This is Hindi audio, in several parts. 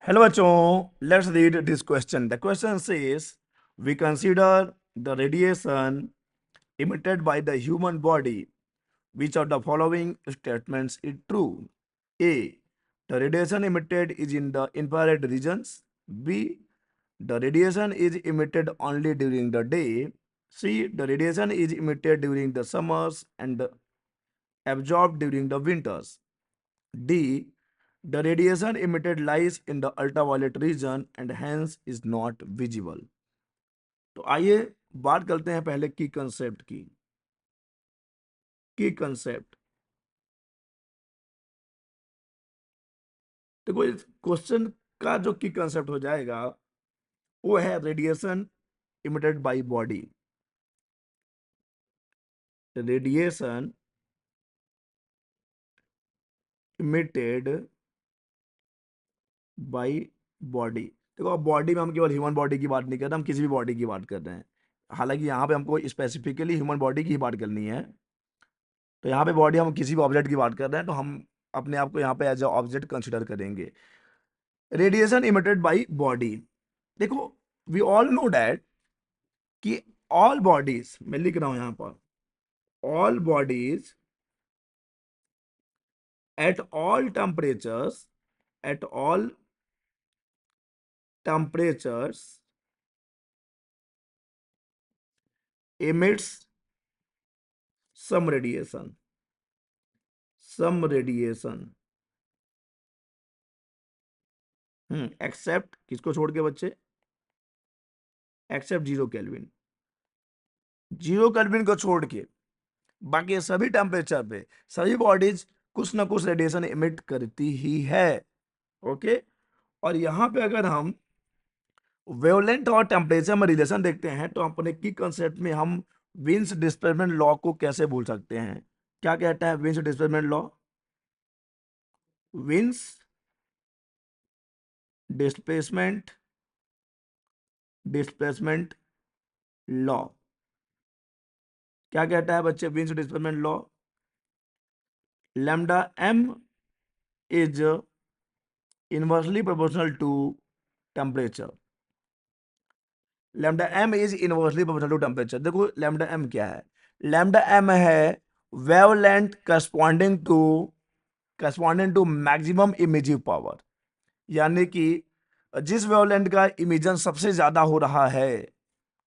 Hello bachon, let's read this question. The question says, we consider the radiation emitted by the human body. Which of the following statements is true? A. The radiation emitted is in the infrared regions. B. The radiation is emitted only during the day. C. The radiation is emitted during the summers and absorbed during the winters. D. The radiation emitted lies in the ultraviolet region and hence is not visible. तो आइए बात करते हैं पहले की कंसेप्ट की। की कंसेप्ट देखो, इस क्वेश्चन का जो की कंसेप्ट हो जाएगा वो है radiation emitted by body. Radiation emitted by body. देखो, अब बॉडी में हम केवल ह्यूमन बॉडी की बात नहीं कर रहे, हम किसी भी बॉडी की बात कर रहे हैं। हालांकि यहाँ पे हमको स्पेसिफिकली ह्यूमन बॉडी की ही बात करनी है। तो यहाँ पे बॉडी हम किसी भी ऑब्जेक्ट की बात कर रहे हैं तो हम अपने आप को यहाँ पे एज ए ऑब्जेक्ट कंसिडर करेंगे। रेडिएशन इमिटेड बाय बॉडी, देखो वी ऑल नो डैट कि ऑल बॉडीज, मैं लिख रहा हूं यहाँ पर, all bodies at all temperatures, at all temperatures emits some radiation, some radiation, except किसको छोड़ के बच्चे? Accept 0 kelvin. 0 केल्विन को छोड़ के बाकी सभी टेम्परेचर पे सभी बॉडीज कुछ ना कुछ रेडिएशन इमिट करती ही है। ओके, और यहाँ पे अगर हम वेवलेंथ और टेम्परेचर में रिलेशन देखते हैं तो अपने की कंसेप्ट में हम विंस डिस्प्लेसमेंट लॉ को कैसे भूल सकते हैं? क्या कहता है Wien's displacement law? Wien's displacement displacement law क्या कहता है बच्चे? Wien's displacement law, lambda M is inversely proportional to temperature. Lambda M is inversely proportional to temperature. देखो लैम्डा एम क्या है? लैम्डा एम है wavelength corresponding to maximum emissive power, यानी कि जिस वेवलेंथ का इमिजन सबसे ज्यादा हो रहा है,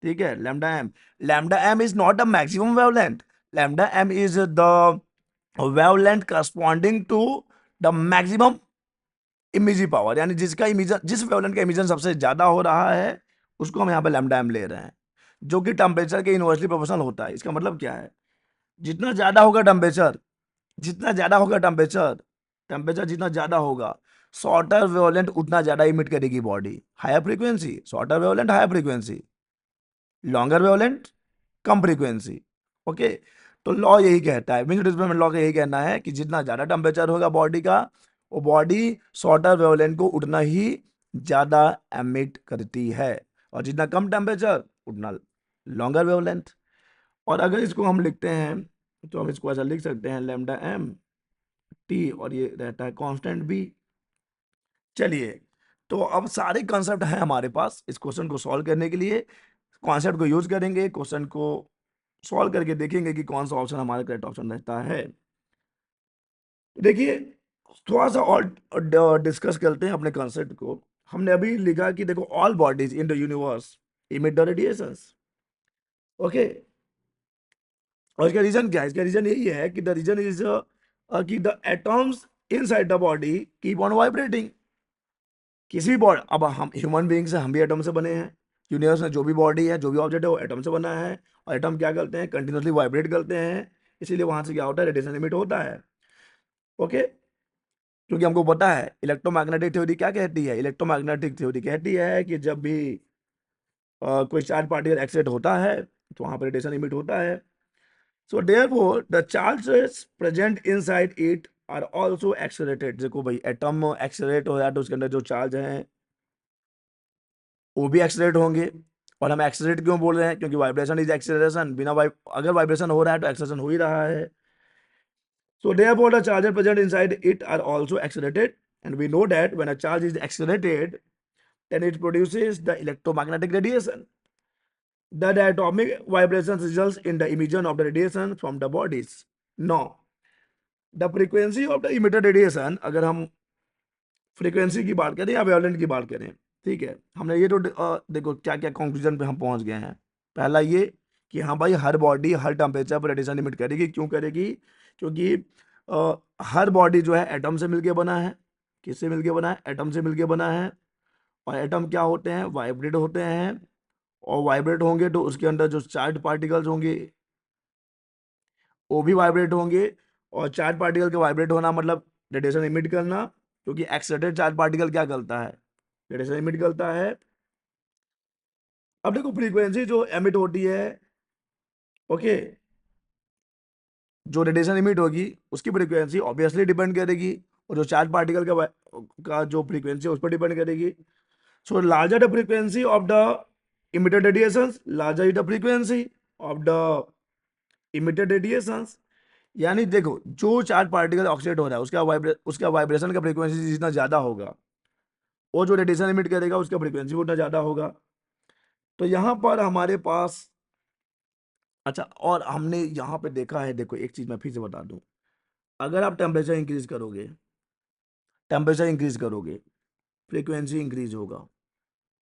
ठीक है, lambda M is not the maximum wavelength, lambda M is the wavelength corresponding to the maximum emissive power, यानी जिसका इमिजन, जिस वेवलेंथ का इमिजन सबसे ज्यादा हो रहा है उसको हम यहाँ पे लैम्डा एम ले रहे हैं, जो कि टेम्परेचर के इनवर्सली प्रोपोर्शनल होता है। इसका मतलब क्या है? जितना ज्यादा होगा टेम्परेचर, जितना ज्यादा होगा टेम्परेचर, टेम्परेचर जितना ज्यादा होगा, शॉर्टर वेवलेंथ उतना ज्यादा इमिट करेगी body. Higher frequency, shorter wavelength higher frequency, longer wavelength कम फ्रीक्वेंसी। ओके, तो लॉ यही कहता है, विंस डिस्प्लेसमेंट लॉ का यही कहना है कि जितना ज्यादा टेम्परेचर होगा बॉडी का, वो बॉडी शॉर्टर वेवलेंथ को उतना ही ज्यादा एमिट करती है, और जितना कम टेम्परेचर उतना लॉन्गर वेवलेंथ। और अगर इसको हम लिखते हैं तो हम इसको ऐसा लिख सकते हैं, लैम्डा एम टी, और ये रहता है कांस्टेंट बी। चलिए, तो अब सारे कॉन्सेप्ट हैं हमारे पास इस क्वेश्चन को सॉल्व करने के लिए। कॉन्सेप्ट को यूज करेंगे, क्वेश्चन को सॉल्व करके देखेंगे कि कौन सा ऑप्शन हमारा करेक्ट ऑप्शन रहता है। देखिए, थोड़ा सा और डिस्कस करते हैं अपने कॉन्सेप्ट को। हमने अभी लिखा कि देखो all bodies in the universe emit the radiations. Okay, और इसका रीजन क्या है? इसका रीजन यही है कि द रीजन इज कि the atoms inside the body keep on vibrating. किसी भी बॉडी, अब हम ह्यूमन बीइंग्स हैं, हम भी एटम से बने हैं। यूनिवर्स में जो भी बॉडी है, जो भी ऑब्जेक्ट है, वो एटम से बना है, और एटम क्या करते हैं? कंटिन्यूसली वाइब्रेट करते हैं, इसीलिए वहां से क्या होता है? रेडिएशन इमिट होता है। ओके, क्योंकि हमको पता है इलेक्ट्रोमैग्नेटिक थ्योरी क्या कहती है? इलेक्ट्रोमैग्नेटिक थ्योरी कहती है कि जब भी कोई चार्ज पार्टिकल एक्साइट होता है तो वहां पर रेडिएशन इमिट होता है। So therefore the charges present inside it are also accelerated. देखो भाई, एटम एक्सेलरेट हो जाए तो उसके अंदर जो चार्ज हैं वो भी एक्सेलरेट होंगे। और हम एक्सेलरेट क्यों बोल रहे हैं? क्योंकि वाइब्रेशन इज एक्सेलरेशन। बिना अगर वाइब्रेशन हो रहा है तो एक्सेलरेशन हो ही रहा है। So therefore the charges present inside it are also accelerated And we know that when a charge is accelerated, then it produces the electromagnetic radiation. The diatomic vibrations results in the emission of the radiation from the bodies. Now, the frequency of the emitted radiation, अगर हम फ्रीक्वेंसी की बात करें या वेवलेंथ की बात करें, ठीक है, हमने ये तो देखो क्या क्या कंक्लूजन पे हम पहुंच गए हैं। पहला ये कि हाँ भाई, हर बॉडी हर टेम्परेचर पर रेडिएशन इमिट करेगी। क्यों करेगी? क्योंकि हर बॉडी जो है एटम से मिलके बना है। किससे मिलके बना है? एटम से मिलके बना है। और एटम क्या होते हैं? वाइब्रेट होते हैं। और वाइब्रेट होंगे तो उसके अंदर जो चार्ज पार्टिकल्स होंगे वो भी वाइब्रेट होंगे। और चार्ज पार्टिकल के वाइब्रेट होना मतलब रेडिएशन इमिट करना, क्योंकि एक्साइटेड चार्ज पार्टिकल क्या करता है? रेडिएशन इमिट करता है। अब देखो फ्रीक्वेंसी जो एमिट होती है, ओके, जो रेडिएशन इमिट होगी उसकी फ्रीक्वेंसी ऑब्वियसली डिपेंड करेगी, और जो चार्ज पार्टिकल का जो फ्रीक्वेंसी है उस पर डिपेंड करेगी। So larger the frequency of the emitted radiations, larger the frequency of the emitted radiations. यानी देखो, जो चार्ज पार्टिकल ऑक्सीडेट हो रहा है उसका वाइब्रेशन का फ्रीक्वेंसी जितना ज्यादा होगा, वो जो रेडिएशन इमिट करेगा उसका फ्रीक्वेंसी उतना ज्यादा होगा। तो यहाँ पर हमारे पास, अच्छा, और हमने यहाँ पे देखा है, देखो एक चीज मैं फिर से बता दूं, अगर आप टेम्परेचर इंक्रीज करोगे, फ्रीक्वेंसी इंक्रीज होगा,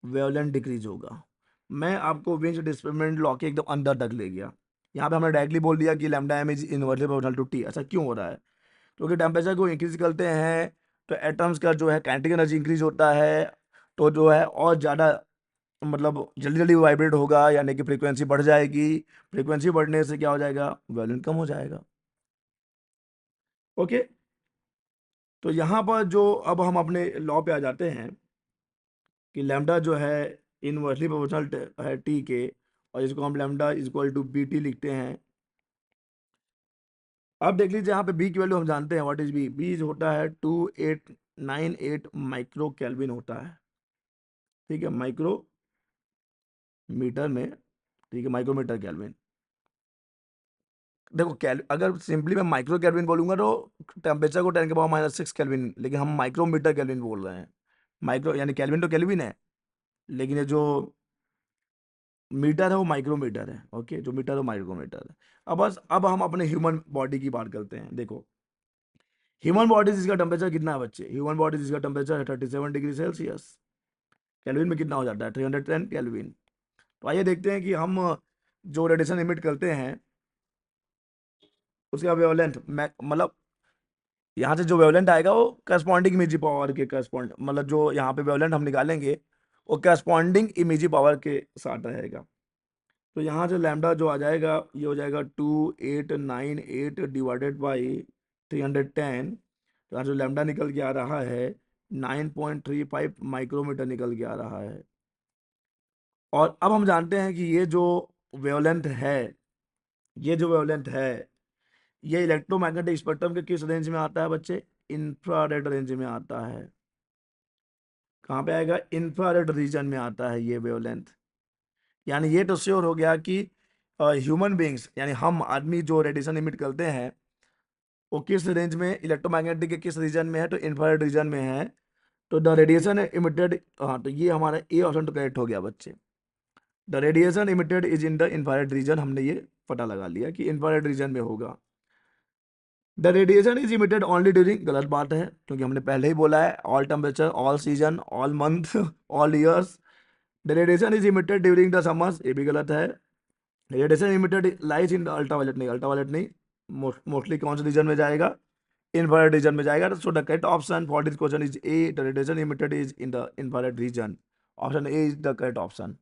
वेवलेंथ डिक्रीज होगा। मैं आपको विंच डिस्प्लेसमेंट लॉ के एकदम अंदर तक ले गया। यहाँ पे हमने डायरेक्टली बोल दिया कि lambda M is inversely proportional to T. ऐसा क्यों हो रहा है? क्योंकि टेम्परेचर को इंक्रीज करते हैं तो एटम्स का जो है काइनेटिक एनर्जी इंक्रीज होता है, तो जो है और ज़्यादा मतलब जल्दी जल्दी वाइब्रेट होगा, यानी कि फ्रीक्वेंसी बढ़ जाएगी। फ्रीक्वेंसी बढ़ने से क्या हो जाएगा? वैल्यूम कम हो जाएगा। ओके, तो यहाँ पर जो अब हम अपने लॉ पे आ जाते हैं कि लैम्डा जो है इनवर्सली प्रोपोर्शनल है टी के, और इसको हम lambda is equal to B T लिखते हैं। अब देख लीजिए यहाँ पे बी की वैल्यू हम जानते हैं। What is B? बी होता है 2898 माइक्रो केल्विन होता है। ठीक है, माइक्रो मीटर में, ठीक है, माइक्रोमीटर केल्विन। देखो अगर सिंपली मैं माइक्रो केल्विन बोलूंगा तो टेम्परेचर को 10⁻⁻⁶ केल्विन, लेकिन हम माइक्रोमीटर केल्विन बोल रहे हैं। माइक्रो यानी केल्विन तो केल्विन है, लेकिन ये जो मीटर है वो माइक्रोमीटर है। ओके, जो मीटर है वो माइक्रोमीटर है। अब हम अपने ह्यूमन बॉडी की बात करते हैं। देखो, ह्यूमन बॉडी जिसका टेम्परेचर कितना है बच्चे? ह्यूमन बॉडी जिसका टेम्परेचर है 37 डिग्री सेल्सियस। केल्विन में कितना हो जाता है? 310 केल्विन। तो आइए देखते हैं कि हम जो रेडिएशन इमिट करते हैं उसका वेवलेंथ, मतलब यहाँ से जो वेवलेंथ आएगा वो करस्पॉन्डिंग इमेजिंग पावर के करस्पॉन्ड, मतलब जो यहाँ पे वेवलेंथ हम निकालेंगे वो करस्पॉन्डिंग इमेजिंग पावर के साथ रहेगा। तो यहाँ से लैम्डा जो आ जाएगा ये हो जाएगा 2898 डिवाइडेड बाई 310। तो यहाँ जो लैम्डा निकल के आ रहा है 9.35 माइक्रोमीटर निकल के आ रहा है। और अब हम जानते हैं कि वेवलेंथ है ये जो वेवलेंथ है ये इलेक्ट्रोमैग्नेटिक स्पेक्ट्रम के किस रेंज में आता है बच्चे? इंफ्रारेड रेंज में आता है। कहाँ पे आएगा? इंफ्रारेड रीजन में आता है ये वेवलेंथ। यानी ये तो श्योर हो गया कि ह्यूमन बींग्स यानी हम आदमी जो रेडिएशन इमिट करते हैं वो किस रेंज में, इलेक्ट्रोमैग्नेटिक के किस रीजन में है? तो इंफ्रारेड रीजन में है। तो द रेडिएशन इमिटेड, हाँ, तो ये हमारा ए ऑप्शन तो करेक्ट हो गया बच्चे। The radiation emitted is in the infrared reason, हमने ये पता लगा लिया कि इंफ्रारेड रीजन में होगा। The radiation is emitted only during, गलत बात है, क्योंकि हमने पहले ही बोला है all temperature, all season, all month, all years. The radiation is emitted during the summers, ये भी गलत है। Radiation emitted lies in the ultraviolet, नहीं, अल्ट्रावायलेट नहीं, मोस्टली कौन से रीजन में जाएगा? इंफ्रारेड रीजन में जाएगा। So the correct option for this question is a, the radiation emitted is in the infrared reason. Option A is the correct option.